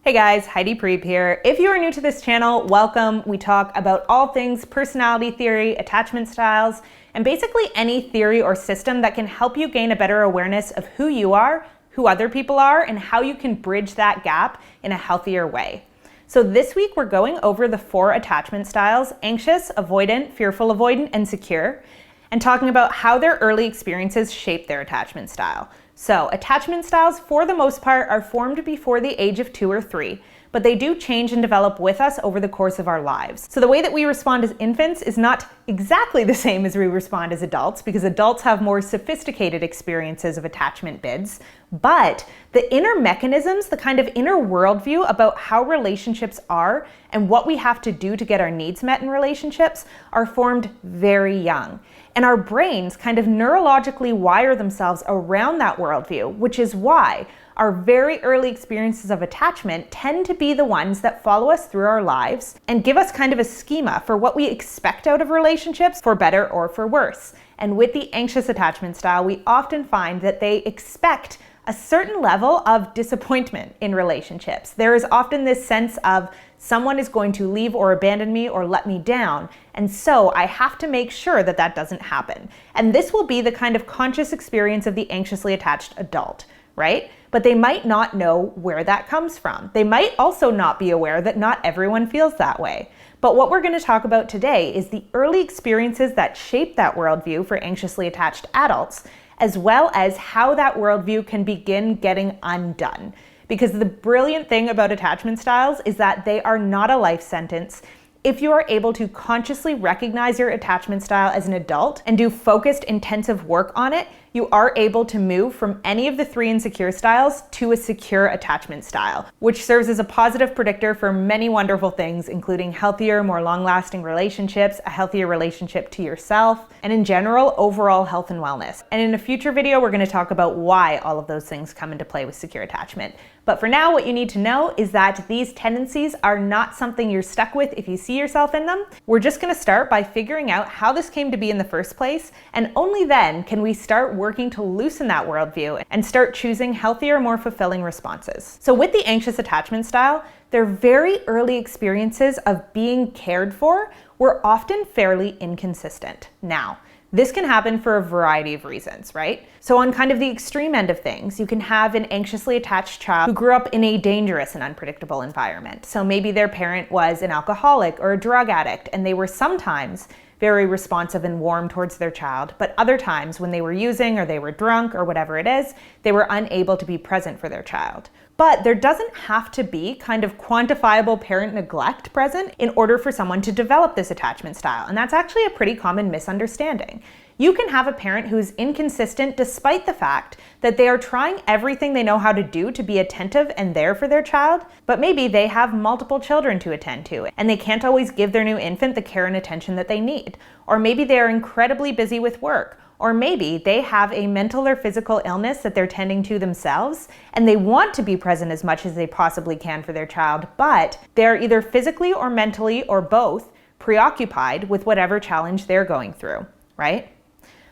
Hey guys, Heidi Preep here. If you are new to this channel, welcome. We talk about all things personality theory, attachment styles, and basically any theory or system that can help you gain a better awareness of who you are, who other people are, and how you can bridge that gap in a healthier way. So this week we're going over the 4 attachment styles: anxious, avoidant, fearful avoidant, and secure, and talking about how their early experiences shape their attachment style. So attachment styles, for the most part, are formed before the age of 2 or 3, but they do change and develop with us over the course of our lives. So the way that we respond as infants is not exactly the same as we respond as adults, because adults have more sophisticated experiences of attachment bids, but the inner mechanisms, the kind of inner worldview about how relationships are and what we have to do to get our needs met in relationships are formed very young. And our brains kind of neurologically wire themselves around that worldview, which is why our very early experiences of attachment tend to be the ones that follow us through our lives and give us kind of a schema for what we expect out of relationships, for better or for worse. And with the anxious attachment style, we often find that they expect a certain level of disappointment in relationships. There is often this sense of someone is going to leave or abandon me or let me down, and so I have to make sure that that doesn't happen. And this will be the kind of conscious experience of the anxiously attached adult, right? But they might not know where that comes from. They might also not be aware that not everyone feels that way. But what we're going to talk about today is the early experiences that shape that worldview for anxiously attached adults, as well as how that worldview can begin getting undone. Because the brilliant thing about attachment styles is that they are not a life sentence. If you are able to consciously recognize your attachment style as an adult and do focused, intensive work on it, you are able to move from any of the 3 insecure styles to a secure attachment style, which serves as a positive predictor for many wonderful things, including healthier, more long-lasting relationships, a healthier relationship to yourself, and in general, overall health and wellness. And in a future video, we're going to talk about why all of those things come into play with secure attachment. But for now, what you need to know is that these tendencies are not something you're stuck with if you see yourself in them. We're just going to start by figuring out how this came to be in the first place, and only then can we start working to loosen that worldview and start choosing healthier, more fulfilling responses. So with the anxious attachment style, their very early experiences of being cared for were often fairly inconsistent. Now, this can happen for a variety of reasons, right? So on kind of the extreme end of things, you can have an anxiously attached child who grew up in a dangerous and unpredictable environment. So maybe their parent was an alcoholic or a drug addict, and they were sometimes very responsive and warm towards their child, but other times when they were using or they were drunk or whatever it is, they were unable to be present for their child. But there doesn't have to be kind of quantifiable parent neglect present in order for someone to develop this attachment style, and that's actually a pretty common misunderstanding. You can have a parent who's inconsistent despite the fact that they are trying everything they know how to do to be attentive and there for their child, but maybe they have multiple children to attend to, and they can't always give their new infant the care and attention that they need. Or maybe they are incredibly busy with work. Or maybe they have a mental or physical illness that they're tending to themselves, and they want to be present as much as they possibly can for their child, but they're either physically or mentally or both preoccupied with whatever challenge they're going through, right?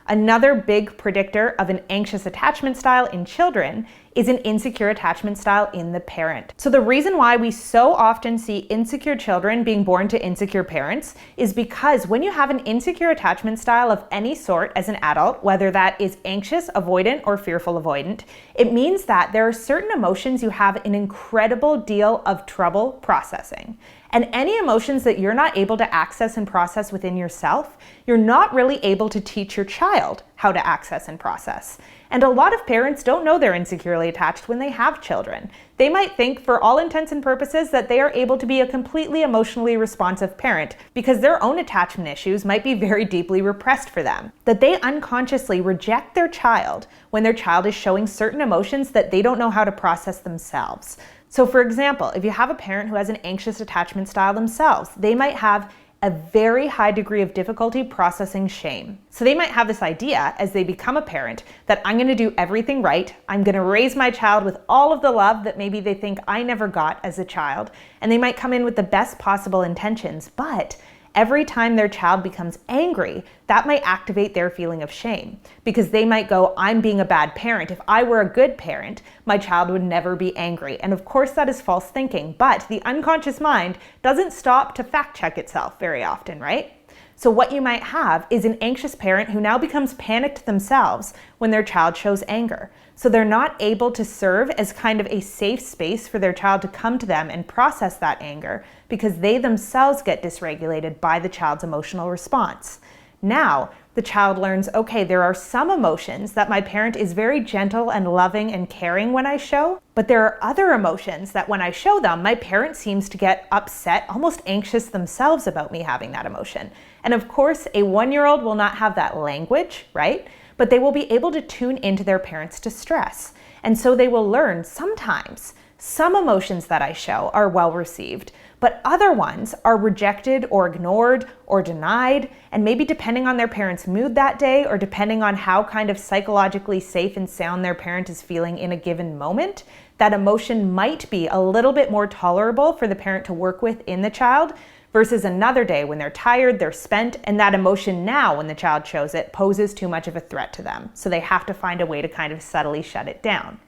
Another big predictor of an anxious attachment style in children is an insecure attachment style in the parent. So the reason why we so often see insecure children being born to insecure parents is because when you have an insecure attachment style of any sort as an adult, whether that is anxious, avoidant, or fearful avoidant, it means that there are certain emotions you have an incredible deal of trouble processing. And any emotions that you're not able to access and process within yourself, you're not really able to teach your child how to access and process. And a lot of parents don't know they're insecurely attached when they have children. They might think, for all intents and purposes, that they are able to be a completely emotionally responsive parent because their own attachment issues might be very deeply repressed for them. That they unconsciously reject their child when their child is showing certain emotions that they don't know how to process themselves. So for example, if you have a parent who has an anxious attachment style themselves, they might have a very high degree of difficulty processing shame. So they might have this idea as they become a parent that I'm going to do everything right. I'm going to raise my child with all of the love that maybe they think I never got as a child. And they might come in with the best possible intentions, but every time their child becomes angry, that might activate their feeling of shame, because they might go, I'm being a bad parent. If I were a good parent, my child would never be angry. And of course that is false thinking, but the unconscious mind doesn't stop to fact check itself very often, right? So what you might have is an anxious parent who now becomes panicked themselves when their child shows anger. So they're not able to serve as kind of a safe space for their child to come to them and process that anger, because they themselves get dysregulated by the child's emotional response. Now, the child learns, okay, there are some emotions that my parent is very gentle and loving and caring when I show, but there are other emotions that when I show them, my parent seems to get upset, almost anxious themselves about me having that emotion. And of course, a 1-year-old will not have that language, right? But they will be able to tune into their parents' distress. And so they will learn sometimes some emotions that I show are well received, but other ones are rejected or ignored or denied, and maybe depending on their parent's mood that day, or depending on how kind of psychologically safe and sound their parent is feeling in a given moment, that emotion might be a little bit more tolerable for the parent to work with in the child, versus another day when they're tired, they're spent, and that emotion now, when the child shows it, poses too much of a threat to them. So they have to find a way to kind of subtly shut it down.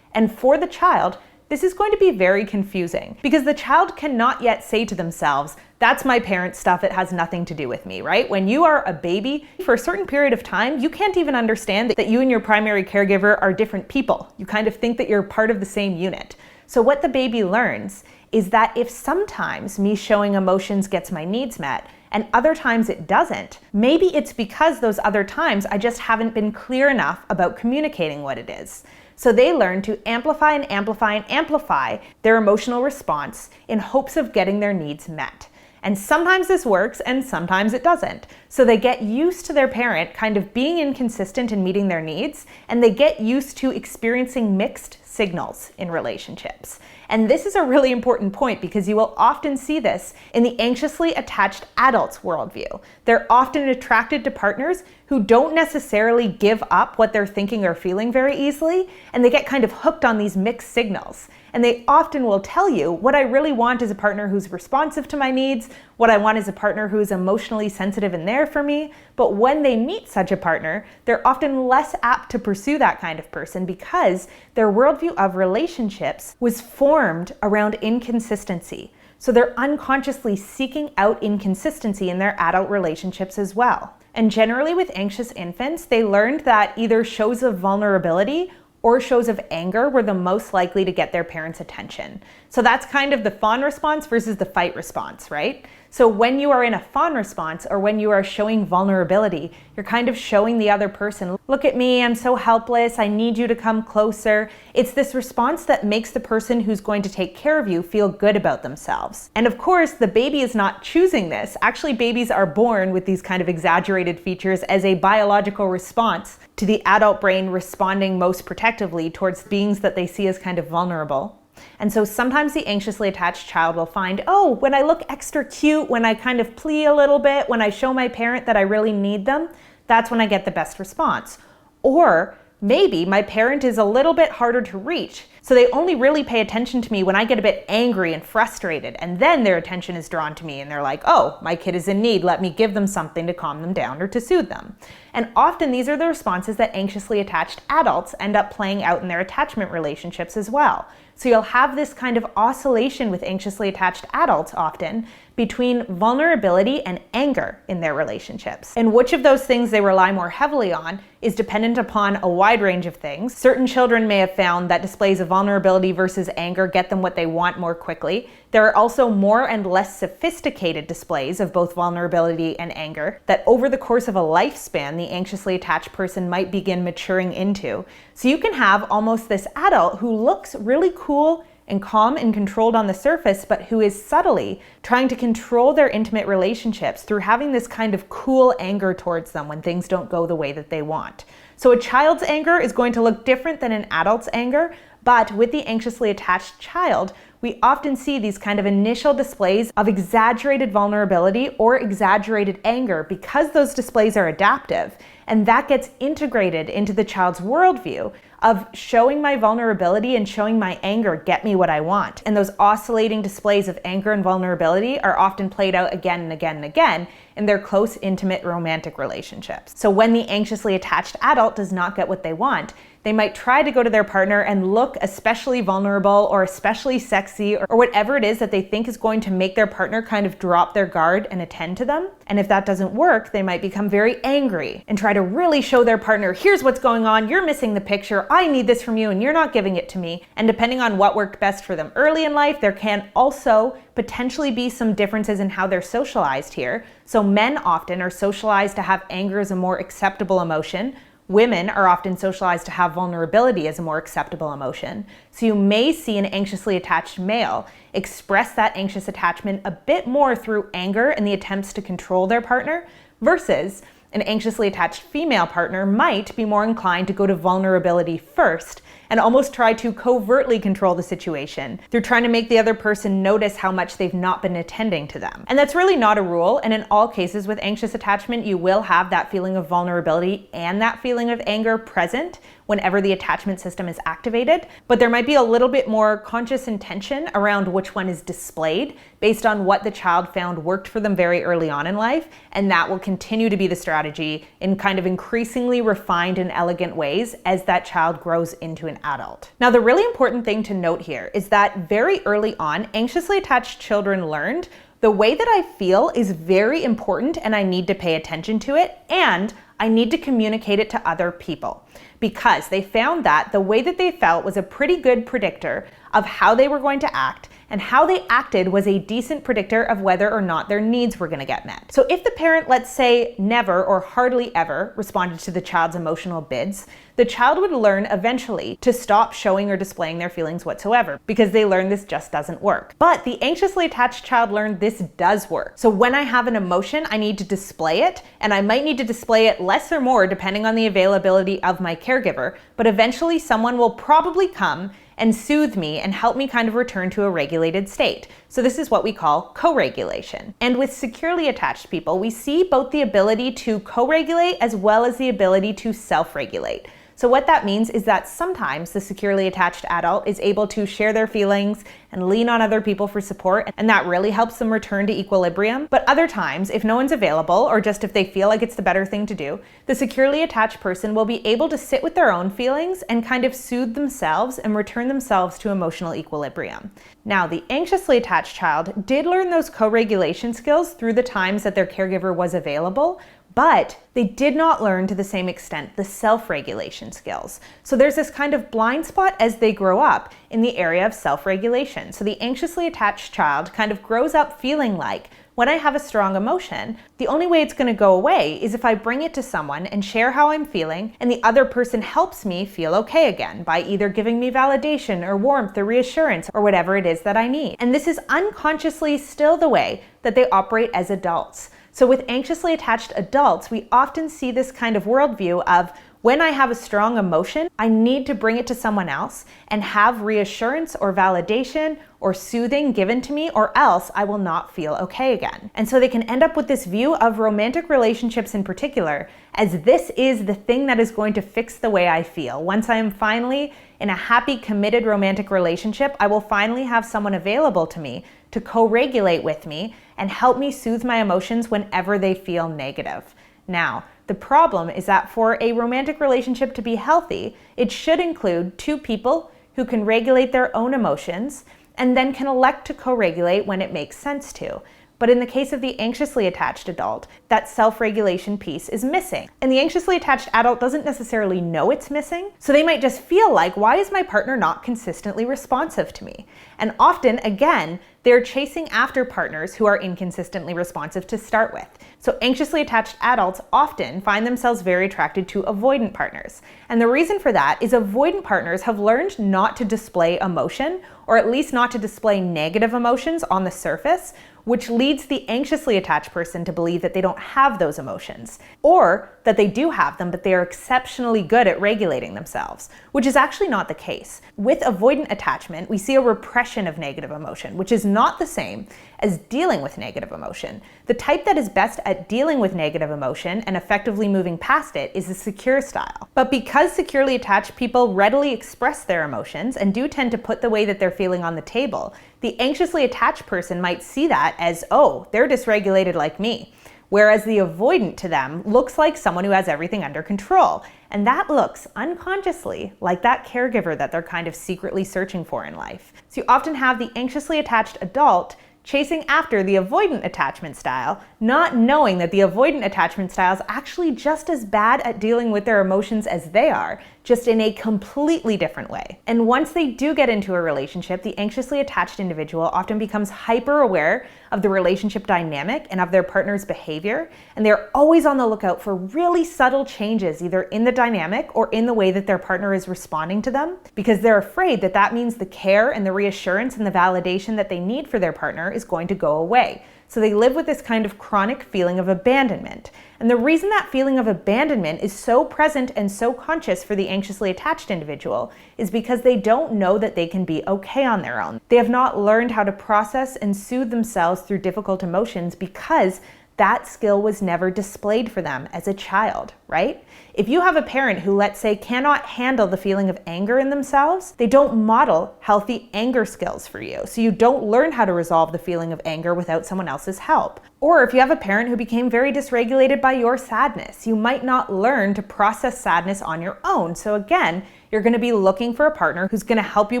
And for the child, this is going to be very confusing, because the child cannot yet say to themselves, that's my parent's stuff, it has nothing to do with me, right? When you are a baby, for a certain period of time, you can't even understand that you and your primary caregiver are different people. You kind of think that you're part of the same unit. So what the baby learns is that if sometimes me showing emotions gets my needs met, and other times it doesn't, maybe it's because those other times I just haven't been clear enough about communicating what it is. So they learn to amplify and amplify and amplify their emotional response in hopes of getting their needs met. And sometimes this works and sometimes it doesn't. So they get used to their parent kind of being inconsistent in meeting their needs, and they get used to experiencing mixed signals in relationships. And this is a really important point, because you will often see this in the anxiously attached adult's worldview. They're often attracted to partners who don't necessarily give up what they're thinking or feeling very easily, and they get kind of hooked on these mixed signals. And they often will tell you, what I really want is a partner who's responsive to my needs, what I want is a partner who's emotionally sensitive and there for me. But when they meet such a partner, they're often less apt to pursue that kind of person, because their worldview of relationships was formed around inconsistency. So they're unconsciously seeking out inconsistency in their adult relationships as well. And generally with anxious infants, they learned that either shows of vulnerability or shows of anger were the most likely to get their parents' attention. So that's kind of the fawn response versus the fight response, right? So when you are in a fawn response, or when you are showing vulnerability, you're kind of showing the other person, look at me, I'm so helpless, I need you to come closer. It's this response that makes the person who's going to take care of you feel good about themselves. And of course, the baby is not choosing this. Actually, babies are born with these kind of exaggerated features as a biological response to the adult brain responding most protectively towards beings that they see as kind of vulnerable. And so sometimes the anxiously attached child will find, oh, when I look extra cute, when I kind of plea a little bit, when I show my parent that I really need them, that's when I get the best response. Or maybe my parent is a little bit harder to reach, so they only really pay attention to me when I get a bit angry and frustrated, and then their attention is drawn to me and they're like, oh, my kid is in need, let me give them something to calm them down or to soothe them. And often these are the responses that anxiously attached adults end up playing out in their attachment relationships as well. So you'll have this kind of oscillation with anxiously attached adults often between vulnerability and anger in their relationships. And which of those things they rely more heavily on is dependent upon a wide range of things. Certain children may have found that displays of vulnerability versus anger get them what they want more quickly. There are also more and less sophisticated displays of both vulnerability and anger that over the course of a lifespan, the anxiously attached person might begin maturing into. So you can have almost this adult who looks really cool and calm and controlled on the surface, but who is subtly trying to control their intimate relationships through having this kind of cool anger towards them when things don't go the way that they want. So a child's anger is going to look different than an adult's anger, but with the anxiously attached child, we often see these kind of initial displays of exaggerated vulnerability or exaggerated anger because those displays are adaptive, and that gets integrated into the child's worldview of showing my vulnerability and showing my anger get me what I want. And those oscillating displays of anger and vulnerability are often played out again and again and again in their close, intimate, romantic relationships. So when the anxiously attached adult does not get what they want, they might try to go to their partner and look especially vulnerable or especially sexy or whatever it is that they think is going to make their partner kind of drop their guard and attend to them. And if that doesn't work, they might become very angry and try to really show their partner, here's what's going on, you're missing the picture, I need this from you and you're not giving it to me. And depending on what worked best for them early in life, there can also potentially be some differences in how they're socialized here. So men often are socialized to have anger as a more acceptable emotion. Women are often socialized to have vulnerability as a more acceptable emotion. So you may see an anxiously attached male express that anxious attachment a bit more through anger and the attempts to control their partner, versus an anxiously attached female partner might be more inclined to go to vulnerability first and almost try to covertly control the situation. They're trying to make the other person notice how much they've not been attending to them. And that's really not a rule, and in all cases with anxious attachment, you will have that feeling of vulnerability and that feeling of anger present whenever the attachment system is activated, but there might be a little bit more conscious intention around which one is displayed based on what the child found worked for them very early on in life, and that will continue to be the strategy in kind of increasingly refined and elegant ways as that child grows into an adult. Now, the really important thing to note here is that very early on, anxiously attached children learned the way that I feel is very important and I need to pay attention to it, and I need to communicate it to other people, because they found that the way that they felt was a pretty good predictor of how they were going to act, and how they acted was a decent predictor of whether or not their needs were going to get met. So if the parent, let's say, never or hardly ever responded to the child's emotional bids, the child would learn eventually to stop showing or displaying their feelings whatsoever, because they learn this just doesn't work. But the anxiously attached child learned this does work. So when I have an emotion, I need to display it, and I might need to display it less or more depending on the availability of my caregiver, but eventually someone will probably come and soothe me and help me kind of return to a regulated state. So this is what we call co-regulation. And with securely attached people, we see both the ability to co-regulate as well as the ability to self-regulate. So what that means is that sometimes the securely attached adult is able to share their feelings and lean on other people for support, and that really helps them return to equilibrium. But other times, if no one's available, or just if they feel like it's the better thing to do, the securely attached person will be able to sit with their own feelings and kind of soothe themselves and return themselves to emotional equilibrium. Now, the anxiously attached child did learn those co-regulation skills through the times that their caregiver was available, but they did not learn to the same extent the self-regulation skills. So there's this kind of blind spot as they grow up in the area of self-regulation. So the anxiously attached child kind of grows up feeling like, when I have a strong emotion, the only way it's going to go away is if I bring it to someone and share how I'm feeling, and the other person helps me feel okay again by either giving me validation or warmth or reassurance or whatever it is that I need. And this is unconsciously still the way that they operate as adults. So with anxiously attached adults, we often see this kind of worldview of, when I have a strong emotion, I need to bring it to someone else and have reassurance or validation or soothing given to me, or else I will not feel okay again. And so they can end up with this view of romantic relationships in particular as this is the thing that is going to fix the way I feel. Once I am finally in a happy, committed romantic relationship, I will finally have someone available to me to co-regulate with me and help me soothe my emotions whenever they feel negative. Now, the problem is that for a romantic relationship to be healthy, it should include two people who can regulate their own emotions and then can elect to co-regulate when it makes sense to. But in the case of the anxiously attached adult, that self-regulation piece is missing. And the anxiously attached adult doesn't necessarily know it's missing, so they might just feel like, why is my partner not consistently responsive to me? And often, again, they're chasing after partners who are inconsistently responsive to start with. So anxiously attached adults often find themselves very attracted to avoidant partners. And the reason for that is avoidant partners have learned not to display emotion, or at least not to display negative emotions on the surface, which leads the anxiously attached person to believe that they don't have those emotions, or that they do have them, but they are exceptionally good at regulating themselves, which is actually not the case. With avoidant attachment, we see a repression of negative emotion, which is not the same as dealing with negative emotion. The type that is best at dealing with negative emotion and effectively moving past it is the secure style. But because securely attached people readily express their emotions and do tend to put the way that they're feeling on the table, the anxiously attached person might see that as, oh, they're dysregulated like me. Whereas the avoidant to them looks like someone who has everything under control. And that looks unconsciously like that caregiver that they're kind of secretly searching for in life. So you often have the anxiously attached adult chasing after the avoidant attachment style, not knowing that the avoidant attachment style is actually just as bad at dealing with their emotions as they are, just in a completely different way. And once they do get into a relationship, the anxiously attached individual often becomes hyper aware of the relationship dynamic and of their partner's behavior, and they're always on the lookout for really subtle changes, either in the dynamic or in the way that their partner is responding to them, because they're afraid that that means the care and the reassurance and the validation that they need for their partner is going to go away. So they live with this kind of chronic feeling of abandonment. And the reason that feeling of abandonment is so present and so conscious for the anxiously attached individual is because they don't know that they can be okay on their own. They have not learned how to process and soothe themselves through difficult emotions because that skill was never displayed for them as a child, right? If you have a parent who, let's say, cannot handle the feeling of anger in themselves, they don't model healthy anger skills for you. So you don't learn how to resolve the feeling of anger without someone else's help. Or if you have a parent who became very dysregulated by your sadness, you might not learn to process sadness on your own. So again, you're going to be looking for a partner who's going to help you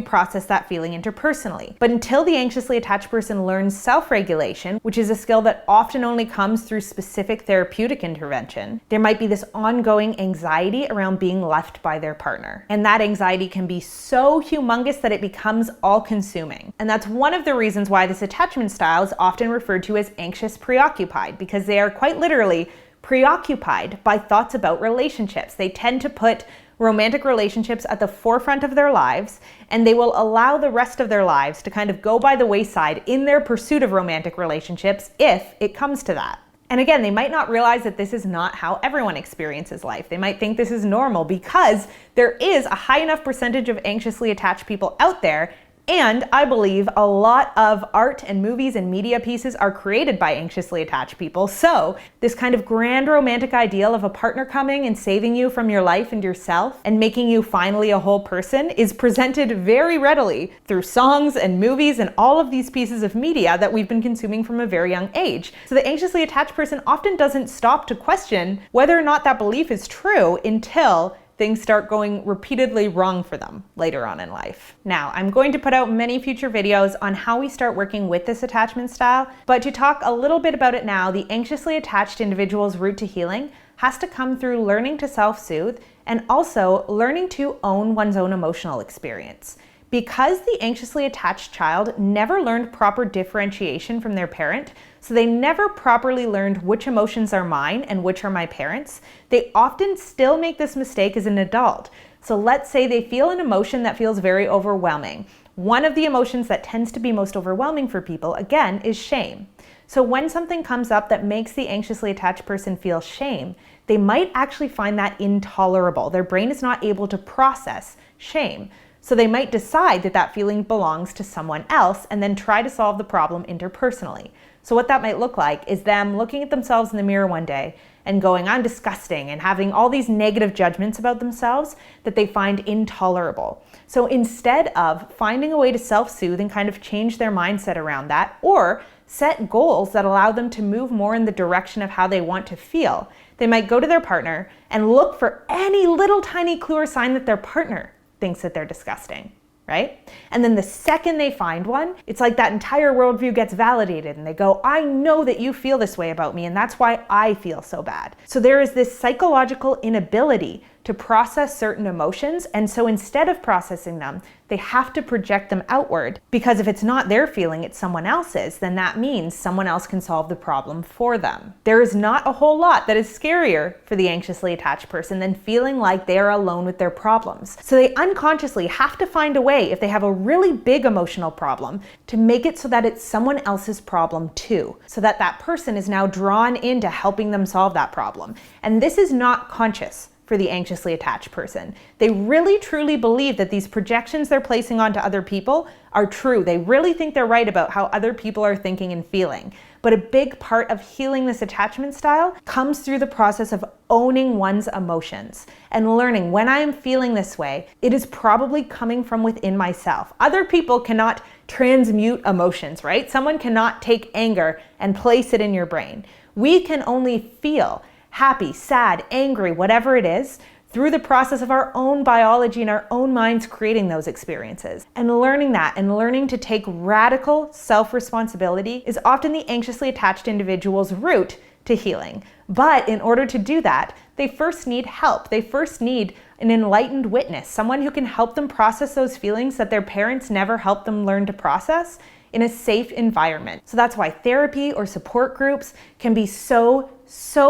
process that feeling interpersonally. But until the anxiously attached person learns self-regulation, which is a skill that often only comes through specific therapeutic intervention, there might be this ongoing anxiety around being left by their partner. And that anxiety can be so humongous that it becomes all-consuming. And that's one of the reasons why this attachment style is often referred to as anxious preoccupied, because they are quite literally preoccupied by thoughts about relationships. They tend to put romantic relationships at the forefront of their lives, and they will allow the rest of their lives to kind of go by the wayside in their pursuit of romantic relationships if it comes to that. And again, they might not realize that this is not how everyone experiences life. They might think this is normal because there is a high enough percentage of anxiously attached people out there. And I believe a lot of art and movies and media pieces are created by anxiously attached people. So this kind of grand romantic ideal of a partner coming and saving you from your life and yourself and making you finally a whole person is presented very readily through songs and movies and all of these pieces of media that we've been consuming from a very young age. So the anxiously attached person often doesn't stop to question whether or not that belief is true until things start going repeatedly wrong for them later on in life. Now, I'm going to put out many future videos on how we start working with this attachment style, but to talk a little bit about it now, the anxiously attached individual's route to healing has to come through learning to self-soothe and also learning to own one's own emotional experience. Because the anxiously attached child never learned proper differentiation from their parent, so they never properly learned which emotions are mine and which are my parents', they often still make this mistake as an adult. So let's say they feel an emotion that feels very overwhelming. One of the emotions that tends to be most overwhelming for people, again, is shame. So when something comes up that makes the anxiously attached person feel shame, they might actually find that intolerable. Their brain is not able to process shame. So they might decide that that feeling belongs to someone else and then try to solve the problem interpersonally. So what that might look like is them looking at themselves in the mirror one day and going, I'm disgusting, and having all these negative judgments about themselves that they find intolerable. So instead of finding a way to self-soothe and kind of change their mindset around that, or set goals that allow them to move more in the direction of how they want to feel, they might go to their partner and look for any little tiny clue or sign that their partner thinks that they're disgusting, right? And then the second they find one, it's like that entire worldview gets validated and they go, I know that you feel this way about me and that's why I feel so bad. So there is this psychological inability to process certain emotions, and so instead of processing them, they have to project them outward, because if it's not their feeling, it's someone else's, then that means someone else can solve the problem for them. There is not a whole lot that is scarier for the anxiously attached person than feeling like they are alone with their problems. So they unconsciously have to find a way, if they have a really big emotional problem, to make it so that it's someone else's problem too, so that that person is now drawn into helping them solve that problem. And this is not conscious for the anxiously attached person. They really truly believe that these projections they're placing onto other people are true. They really think they're right about how other people are thinking and feeling. But a big part of healing this attachment style comes through the process of owning one's emotions and learning, when I am feeling this way, it is probably coming from within myself. Other people cannot transmute emotions, right? Someone cannot take anger and place it in your brain. We can only feel happy, sad, angry, whatever it is, through the process of our own biology and our own minds creating those experiences. And learning that and learning to take radical self-responsibility is often the anxiously attached individual's route to healing. But in order to do that, they first need help. They first need an enlightened witness, someone who can help them process those feelings that their parents never helped them learn to process in a safe environment. So that's why therapy or support groups can be so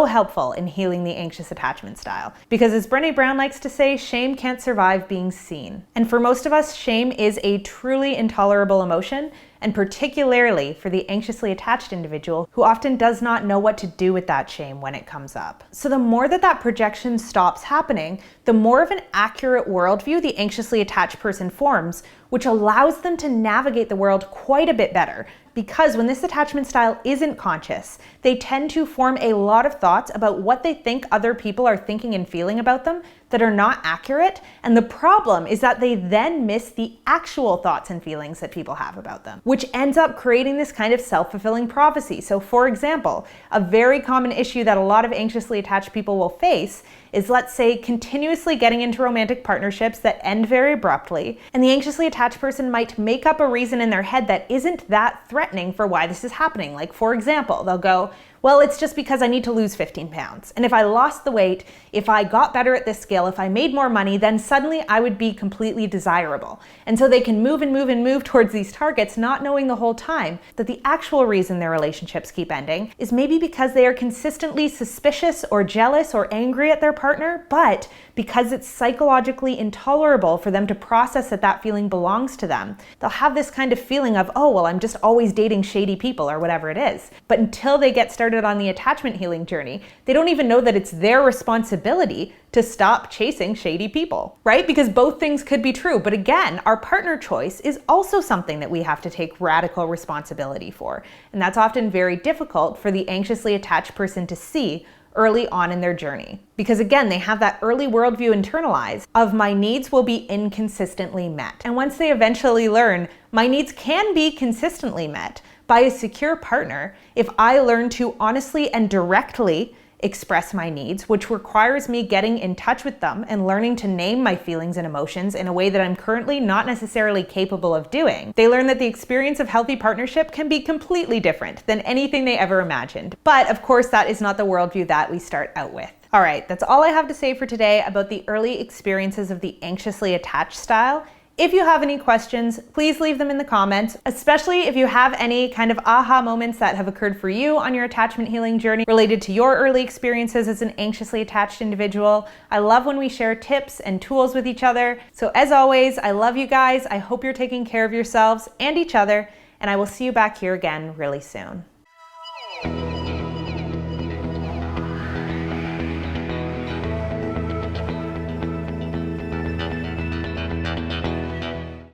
helpful in healing the anxious attachment style. Because as Brené Brown likes to say, shame can't survive being seen. And for most of us, shame is a truly intolerable emotion, and particularly for the anxiously attached individual who often does not know what to do with that shame when it comes up. So the more that projection stops happening, the more of an accurate worldview the anxiously attached person forms, which allows them to navigate the world quite a bit better. Because when this attachment style isn't conscious, they tend to form a lot of thoughts about what they think other people are thinking and feeling about them that are not accurate. And the problem is that they then miss the actual thoughts and feelings that people have about them, which ends up creating this kind of self-fulfilling prophecy. So for example, a very common issue that a lot of anxiously attached people will face is, let's say, continuously getting into romantic partnerships that end very abruptly, and the anxiously attached person might make up a reason in their head that isn't that threatening for why this is happening. Like, for example, they'll go, well, it's just because I need to lose 15 pounds. And if I lost the weight, if I got better at this skill, if I made more money, then suddenly I would be completely desirable. And so they can move and move and move towards these targets, not knowing the whole time that the actual reason their relationships keep ending is maybe because they are consistently suspicious or jealous or angry at their partner, but because it's psychologically intolerable for them to process that that feeling belongs to them, they'll have this kind of feeling of, oh, well, I'm just always dating shady people or whatever it is. But until they get started on the attachment healing journey, they don't even know that it's their responsibility to stop chasing shady people, right? Because both things could be true. But again, our partner choice is also something that we have to take radical responsibility for. And that's often very difficult for the anxiously attached person to see early on in their journey. Because again, they have that early worldview internalized of my needs will be inconsistently met. And once they eventually learn my needs can be consistently met by a secure partner, if I learn to honestly and directly express my needs, which requires me getting in touch with them and learning to name my feelings and emotions in a way that I'm currently not necessarily capable of doing, they learn that the experience of healthy partnership can be completely different than anything they ever imagined. But of course, that is not the worldview that we start out with. All right, that's all I have to say for today about the early experiences of the anxiously attached style. If you have any questions, please leave them in the comments, especially if you have any kind of aha moments that have occurred for you on your attachment healing journey related to your early experiences as an anxiously attached individual. I love when we share tips and tools with each other. So as always, I love you guys. I hope you're taking care of yourselves and each other, and I will see you back here again really soon.